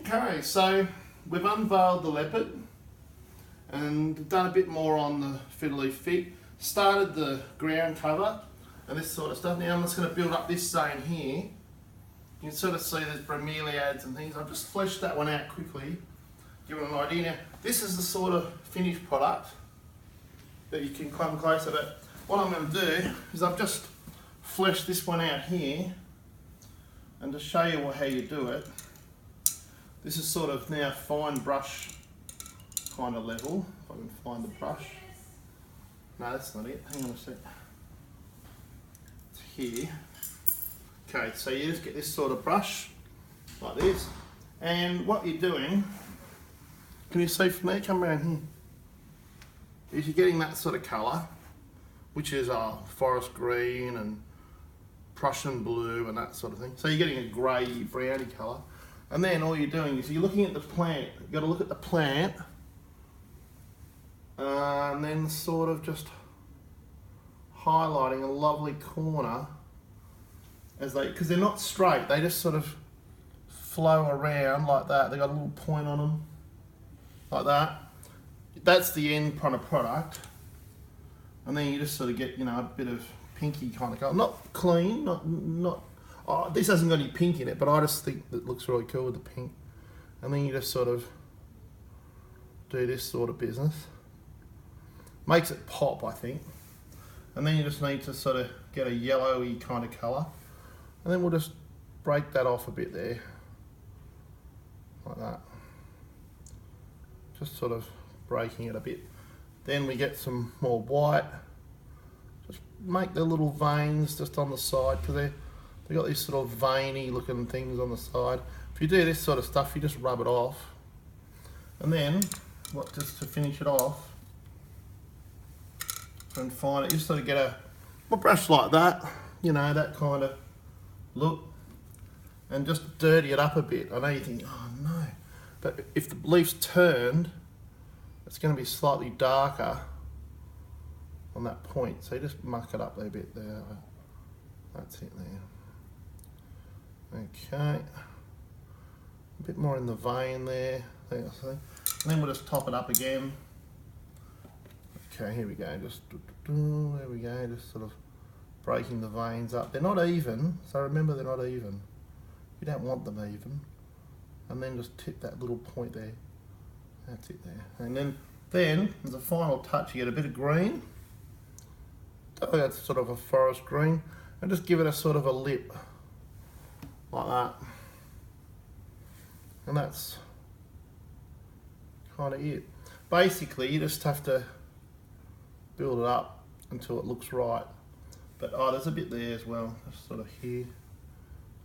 Okay, so we've unveiled the leopard and done a bit more on the fiddly fit. Started the ground cover and this sort of stuff. Now I'm just going to build up this zone here. You can sort of see there's bromeliads and things. I've just fleshed that one out quickly, give it an idea. Now, this is the sort of finished product that you can come closer. But what I'm going to do is I've just fleshed this one out here, and to show you how you do it, this is sort of now fine brush kind of level. If I can find the brush. No, that's not it. Hang on a sec. It's here. Okay, so you just get this sort of brush, like this, and what you're doing, can you see from there, come around here, is you're getting that sort of colour, which is forest green and Prussian blue and that sort of thing. So you're getting a grey, browny colour, and then all you're doing is you're looking at the plant. You've got to look at the plant, and then sort of just highlighting a lovely corner, as because they're not straight, they just sort of flow around like that. They got a little point on them, like that. That's the end kind of product, and then you just sort of get, you know, a bit of pinky kind of colour. Not clean, not. Oh, this hasn't got any pink in it, but I just think it looks really cool with the pink. And then you just sort of do this sort of business. Makes it pop, I think. And then you just need to sort of get a yellowy kind of colour. And then we'll just break that off a bit there, like that. Just sort of breaking it a bit. Then we get some more white. Just make the little veins just on the side, because they've got these sort of veiny looking things on the side. If you do this sort of stuff, you just rub it off. And then, just to finish it off, and find it, you just sort of get a brush like that, you know, that kind of look, and just dirty it up a bit. I know you think, oh no, but if the leaf's turned, it's going to be slightly darker on that point, so you just muck it up a bit there. That's it there. Okay, a bit more in the vein there, and then we'll just top it up again. Okay, here we go, there we go, just sort of breaking the veins up. They're not even, so remember they're not even. You don't want them even. And then just tip that little point there. That's it there. And then as a final touch, you get a bit of green. Oh, that's sort of a forest green. And just give it a sort of a lip, like that. And that's kind of it. Basically, you just have to build it up until it looks right. But there's a bit there as well, just sort of here.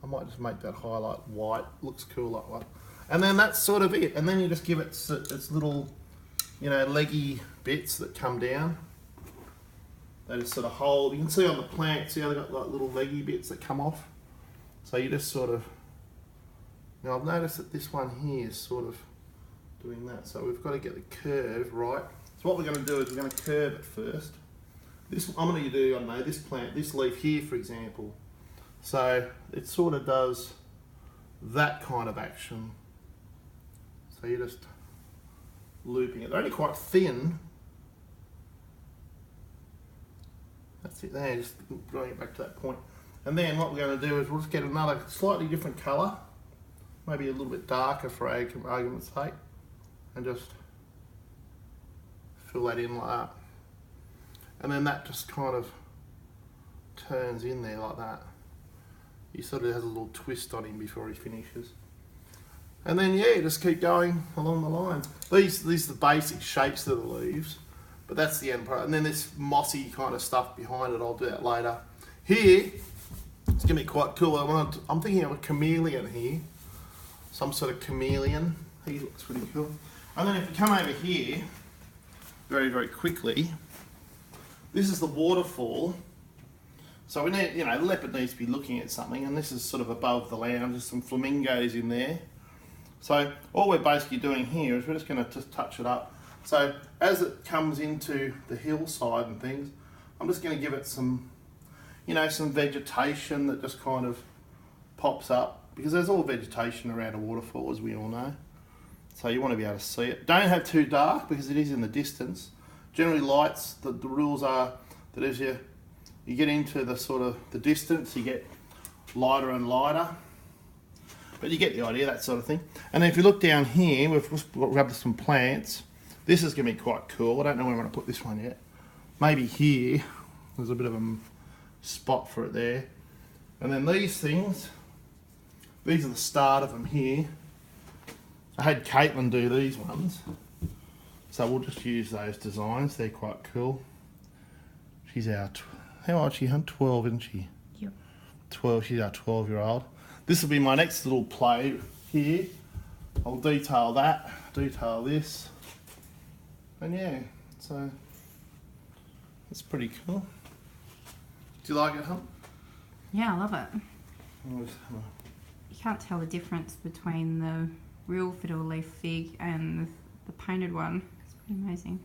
I might just make that highlight white, looks cool like that. And then that's sort of it. And then you just give it its little, you know, leggy bits that come down. They just sort of hold. You can see on the plant, see how they've got like little leggy bits that come off. So you just sort of, now I've noticed that this one here is sort of doing that. So we've got to get the curve right. So what we're going to do is we're going to curve it first. This I'm going to do, I don't know, this plant, this leaf here, for example. So it sort of does that kind of action. So you're just looping it. They're only quite thin. That's it there, just drawing it back to that point. And then what we're going to do is we'll just get another slightly different colour, maybe a little bit darker for argument's sake, and just fill that in like that. And then that just kind of turns in there like that. He sort of has a little twist on him before he finishes. And then yeah, just keep going along the line. These are the basic shapes of the leaves, but that's the end product. And then this mossy kind of stuff behind it, I'll do that later. Here, it's gonna be quite cool. I'm thinking of a chameleon here. Some sort of chameleon. He looks pretty cool. And then if you come over here, very, very quickly, this is the waterfall. So we need, you know, the leopard needs to be looking at something, and this is sort of above the land. There's some flamingos in there. So all we're basically doing here is we're just going to just touch it up. So as it comes into the hillside and things, I'm just going to give it some, you know, some vegetation that just kind of pops up because there's all vegetation around a waterfall, as we all know. So you want to be able to see it. Don't have too dark because it is in the distance. Generally lights, the rules are that as you get into the sort of the distance, you get lighter and lighter. But you get the idea, that sort of thing. And if you look down here, we've just grabbed some plants. This is going to be quite cool. I don't know where I'm going to put this one yet. Maybe here. There's a bit of a spot for it there. And then these things, these are the start of them here. I had Caitlin do these ones. So we'll just use those designs. They're quite cool. She's our, how old is she? 12, isn't she? Yep. 12, she's our 12-year-old. This will be my next little play here. I'll detail that, detail this. And yeah, so it's pretty cool. Do you like it, Hump? Yeah, I love it. You can't tell the difference between the real fiddle leaf fig and the painted one. It's pretty amazing.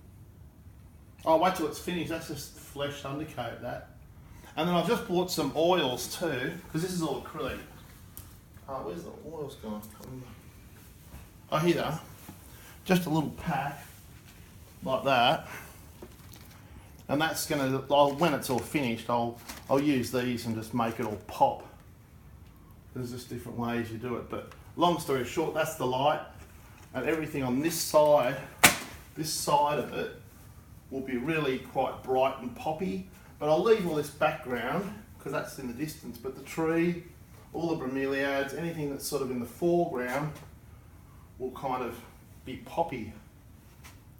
Oh, wait till it's finished. That's just flesh undercoat, that. And then I've just bought some oils too, because this is all acrylic. Oh, where's the oils gone? Oh, here they are. Just a little pack like that. And that's gonna, when it's all finished, I'll use these and just make it all pop. There's just different ways you do it, but long story short, that's the light, and everything on this side of it will be really quite bright and poppy. But I'll leave all this background because that's in the distance. But the tree, all the bromeliads, anything that's sort of in the foreground will kind of be poppy,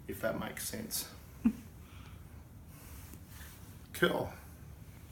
if that makes sense. Cool.